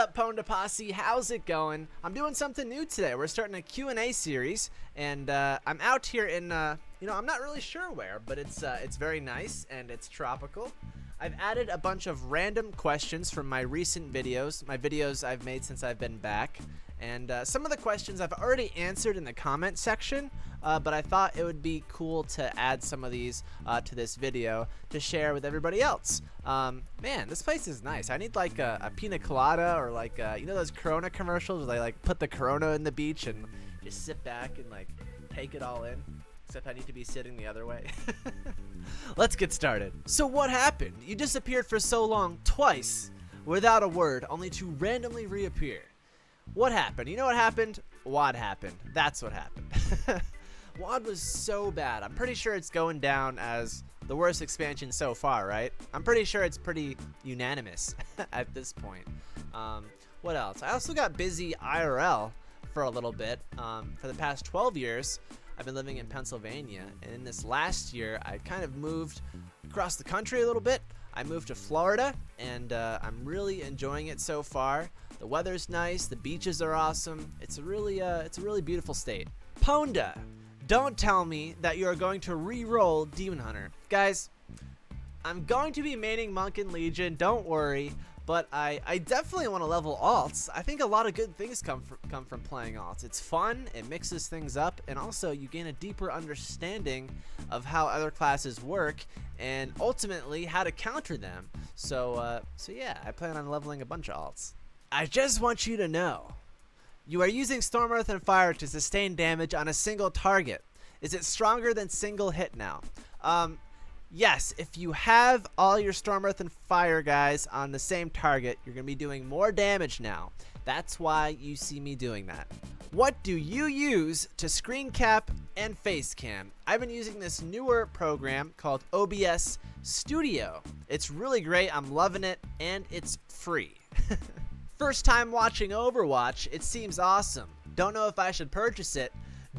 up, Pwnda Posse? How's it going? I'm doing something new today. We're starting a Q&A series, and I'm out here in, I'm not really sure where, but it's very nice and it's tropical. I've added a bunch of random questions from my recent videos, my videos I've made since I've been back, and some of the questions I've already answered in the comment section, but I thought it would be cool to add some of these to this video to share with everybody else. Man, this place is nice. I need like a pina colada or like, you know those Corona commercials where they like put the Corona in the beach and just sit back and like take it all in? Except I need to be sitting the other way. Let's get started. So what happened? You disappeared for so long, twice, without a word, only to randomly reappear. What happened? You know what happened? WoD happened. That's what happened. WoD was so bad. I'm pretty sure it's going down as the worst expansion so far, right? I'm pretty sure it's pretty unanimous at this point. What else? I also got busy IRL for a little bit. For the past 12 years, I've been living in Pennsylvania, and in this last year, I kind of moved across the country a little bit. I moved to Florida, and I'm really enjoying it so far. The weather's nice, the beaches are awesome. It's a really beautiful state. Pwnda, don't tell me that you are going to re-roll Demon Hunter. Guys, I'm going to be maining Monk and Legion, don't worry. But I definitely want to level alts. I think a lot of good things come from playing alts. It's fun, it mixes things up, and also you gain a deeper understanding of how other classes work and ultimately how to counter them. So yeah, I plan on leveling a bunch of alts. I just want you to know, you are using Storm, Earth, and Fire to sustain damage on a single target. Is it stronger than single hit now? Yes, if you have all your Storm, Earth, and Fire guys on the same target, you're going to be doing more damage now. That's why you see me doing that. What do you use to screen cap and face cam? I've been using this newer program called OBS Studio. It's really great, I'm loving it, and it's free. First time watching Overwatch, it seems awesome. Don't know if I should purchase it.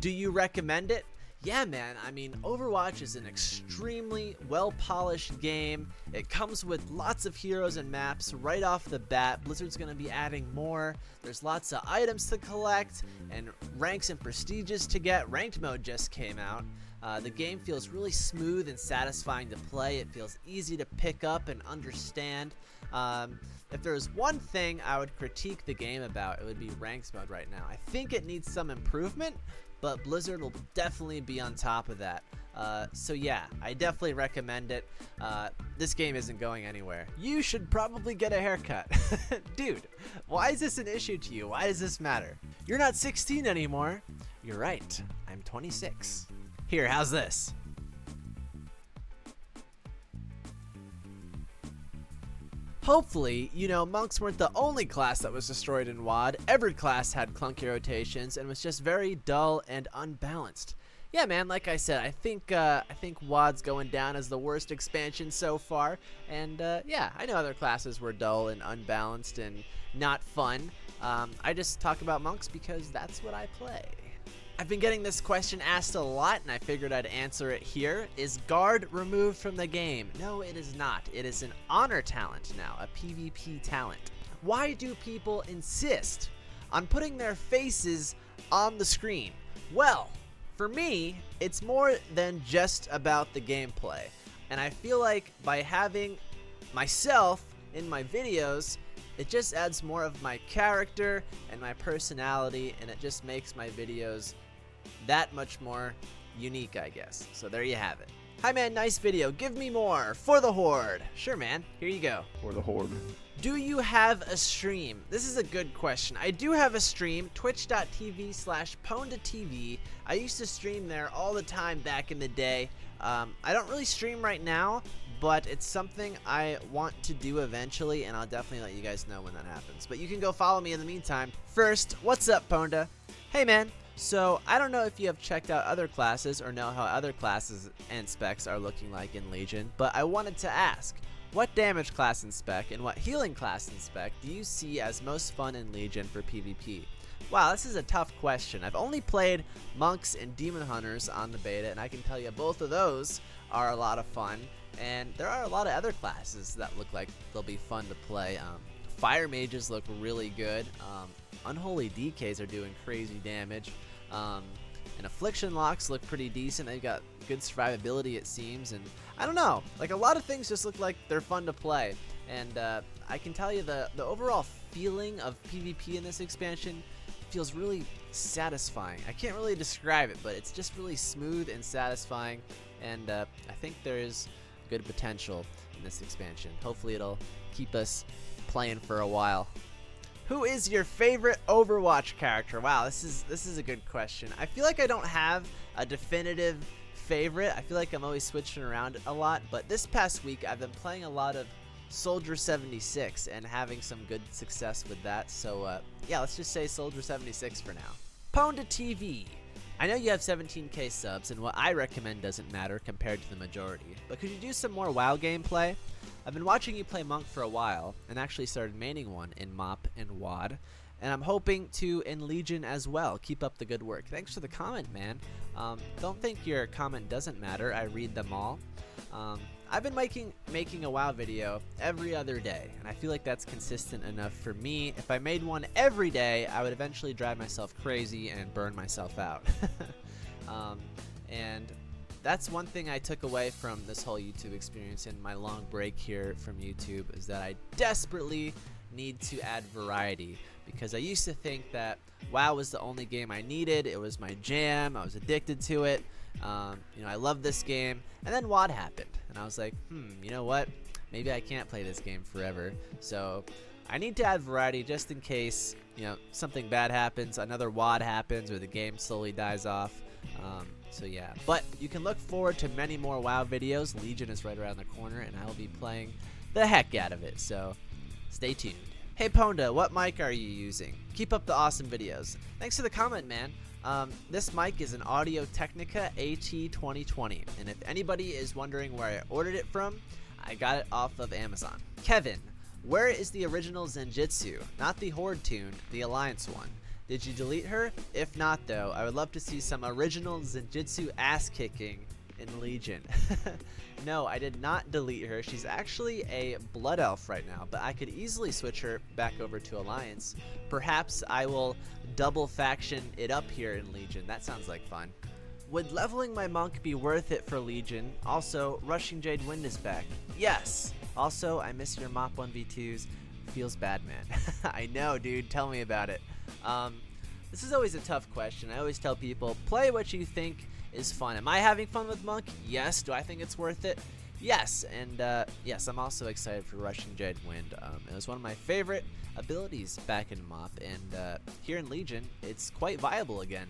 Do you recommend it? Yeah, man, I mean, Overwatch is an extremely well-polished game. It comes with lots of heroes and maps right off the bat. Blizzard's going to be adding more. There's lots of items to collect and ranks and prestiges to get. Ranked mode just came out. The game feels really smooth and satisfying to play. It feels easy to pick up and understand. If there was one thing I would critique the game about, it would be ranks mode right now. I think it needs some improvement, but Blizzard will definitely be on top of that. So yeah, I definitely recommend it. This game isn't going anywhere. You should probably get a haircut. Dude, why is this an issue to you? Why does this matter? You're not 16 anymore. You're right, I'm 26. Here, how's this? Hopefully, you know, monks weren't the only class that was destroyed in WoD. Every class had clunky rotations and was just very dull and unbalanced. Yeah, man, like I said, I think WoD's going down as the worst expansion so far. And yeah, I know other classes were dull and unbalanced and not fun. I just talk about monks because that's what I play. I've been getting this question asked a lot, and I figured I'd answer it here. Is guard removed from the game? No, it is not. It is an honor talent now, a PvP talent. Why do people insist on putting their faces on the screen? Well, for me, it's more than just about the gameplay. And I feel like by having myself in my videos, it just adds more of my character and my personality, and it just makes my videos that much more unique, I guess. So there you have it. Hi man, nice video. Give me more. For the Horde. Sure man, here you go. For the Horde. Do you have a stream? This is a good question. I do have a stream, twitch.tv/PwndaTV. I used to stream there all the time back in the day. I don't really stream right now, but it's something I want to do eventually, and I'll definitely let you guys know when that happens. But you can go follow me in the meantime. First, what's up, Pwnda? Hey man. So, I don't know if you have checked out other classes or know how other classes and specs are looking like in Legion, but I wanted to ask, what damage class and spec and what healing class and spec do you see as most fun in Legion for PvP? Wow, this is a tough question. I've only played monks and demon hunters on the beta, and I can tell you both of those are a lot of fun, and there are a lot of other classes that look like they'll be fun to play. Fire mages look really good. Unholy DKs are doing crazy damage. And affliction locks look pretty decent. They've got good survivability, it seems. And I don't know, like a lot of things just look like they're fun to play. And I can tell you the overall feeling of PvP in this expansion feels really satisfying. I can't really describe it, but it's just really smooth and satisfying. And I think there's good potential in this expansion. Hopefully it'll keep us playing for a while. Who is your favorite Overwatch character? Wow, this is a good question. I feel like I don't have a definitive favorite. I feel like I'm always switching around a lot, but this past week I've been playing a lot of Soldier 76 and having some good success with that. So yeah, let's just say Soldier 76 for now. PwndaTV. I know you have 17k subs, and what I recommend doesn't matter compared to the majority, but could you do some more WoW gameplay? I've been watching you play Monk for a while, and actually started maining one in MoP and WoD, and I'm hoping to in Legion as well. Keep up the good work. Thanks for the comment, man. Don't think your comment doesn't matter. I read them all. I've been making a WoW video every other day, and I feel like that's consistent enough for me. If I made one every day, I would eventually drive myself crazy and burn myself out. And that's one thing I took away from this whole YouTube experience and my long break here from YouTube, is that I desperately need to add variety, because I used to think that WoW was the only game I needed. It was my jam. I was addicted to it. You know, I love this game. And then WoD happened, and I was like, you know what? Maybe I can't play this game forever. So I need to add variety just in case, you know, something bad happens, another WoD happens, or the game slowly dies off. So yeah, but you can look forward to many more WoW videos. Legion is right around the corner, and I will be playing the heck out of it, so stay tuned. Hey Pwnda, what mic are you using? Keep up the awesome videos. Thanks for the comment, man. This mic is an Audio-Technica AT2020, and if anybody is wondering where I ordered it from, I got it off of Amazon. Kevin, where is the original Zenjitsu? Not the Horde tune, the Alliance one. Did you delete her? If not, though, I would love to see some original Zenjitsu ass-kicking in Legion. No, I did not delete her. She's actually a Blood Elf right now, but I could easily switch her back over to Alliance. Perhaps I will double faction it up here in Legion. That sounds like fun. Would leveling my monk be worth it for Legion? Also, Rushing Jade Wind is back. Yes! Also, I miss your MoP 1v2s. Feels bad, man. I know, dude. Tell me about it. This is always a tough question. I always tell people, play what you think is fun. Am I having fun with Monk? Yes. Do I think it's worth it? Yes. And yes, I'm also excited for Rushing Jade Wind. It was one of my favorite abilities back in MoP, and here in Legion, it's quite viable again.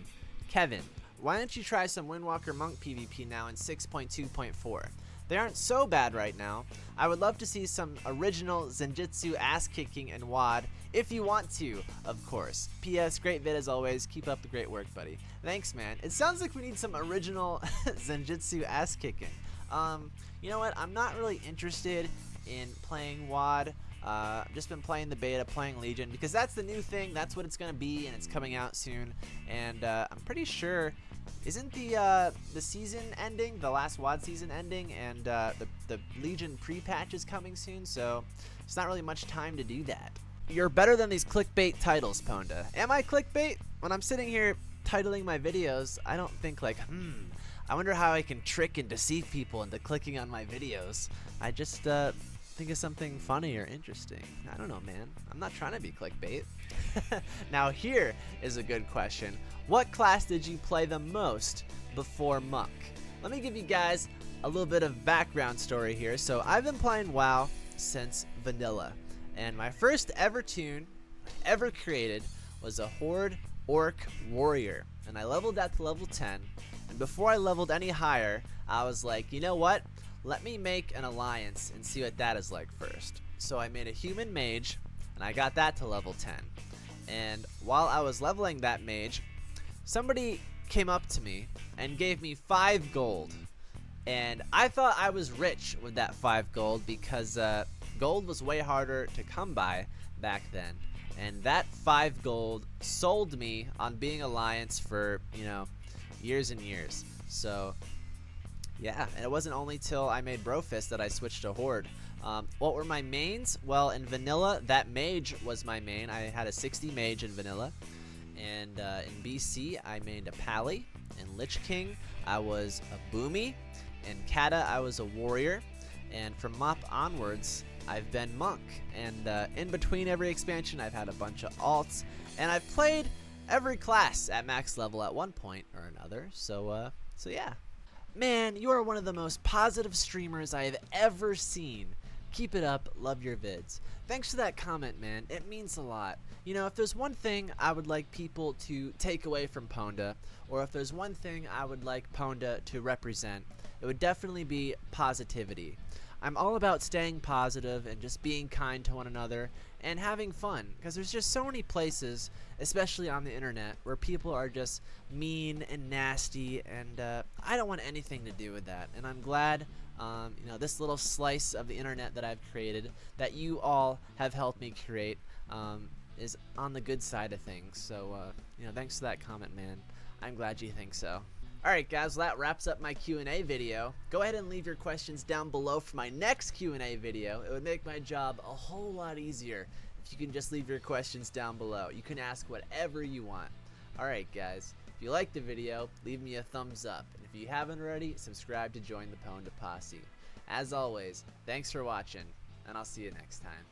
Kevin, why don't you try some Windwalker Monk PvP now in 6.2.4? They aren't so bad right now. I would love to see some original Zenjitsu ass-kicking and WoD, if you want to, of course. P.S. Great vid as always. Keep up the great work, buddy. Thanks, man. It sounds like we need some original Zenjitsu ass-kicking. You know what? I'm not really interested in playing WoD. I've just been playing the beta, playing Legion, because that's the new thing. That's what it's going to be, and it's coming out soon. And I'm pretty sure... Isn't the season ending, the last WoD season ending, and the Legion pre-patch is coming soon, so it's not really much time to do that. You're better than these clickbait titles, Pwnda. Am I clickbait? When I'm sitting here titling my videos, I don't think like, I wonder how I can trick and deceive people into clicking on my videos. I just think of something funny or interesting. I don't know, man. I'm not trying to be clickbait. Now here is a good question. What class did you play the most before Monk? Let me give you guys a little bit of background story here. So I've been playing WoW since vanilla, and my first ever tune ever created was a Horde Orc Warrior, and I leveled that to level 10, and before I leveled any higher, I was like, you know what? Let me make an alliance and see what that is like first. So I made a human mage, and I got that to level 10. And while I was leveling that mage, somebody came up to me and gave me 5 gold. And I thought I was rich with that 5 gold because gold was way harder to come by back then. And that 5 gold sold me on being Alliance for, you know, years and years. So Yeah, and it wasn't only till I made Brofist that I switched to Horde. What were my mains? Well, in Vanilla, that Mage was my main. I had a 60 Mage in Vanilla. And in BC, I mained a Pally. In Lich King, I was a Boomy. In Kata, I was a Warrior. And from MoP onwards, I've been Monk. And in between every expansion, I've had a bunch of alts. And I've played every class at max level at one point or another. So yeah. Man, you are one of the most positive streamers I have ever seen. Keep it up, love your vids. Thanks for that comment, man, it means a lot. You know, if there's one thing I would like people to take away from Pwnda, or if there's one thing I would like Pwnda to represent, it would definitely be positivity. I'm all about staying positive and just being kind to one another and having fun, because there's just so many places, especially on the internet, where people are just mean and nasty, and I don't want anything to do with that. And I'm glad, you know, this little slice of the internet that I've created, that you all have helped me create, is on the good side of things. So, you know, thanks for that comment, man. I'm glad you think so. Alright guys, well, that wraps up my Q&A video. Go ahead and leave your questions down below for my next Q&A video. It would make my job a whole lot easier if you can just leave your questions down below. You can ask whatever you want. Alright guys, if you liked the video, leave me a thumbs up. And if you haven't already, subscribe to join the Pwnda Posse. As always, thanks for watching, and I'll see you next time.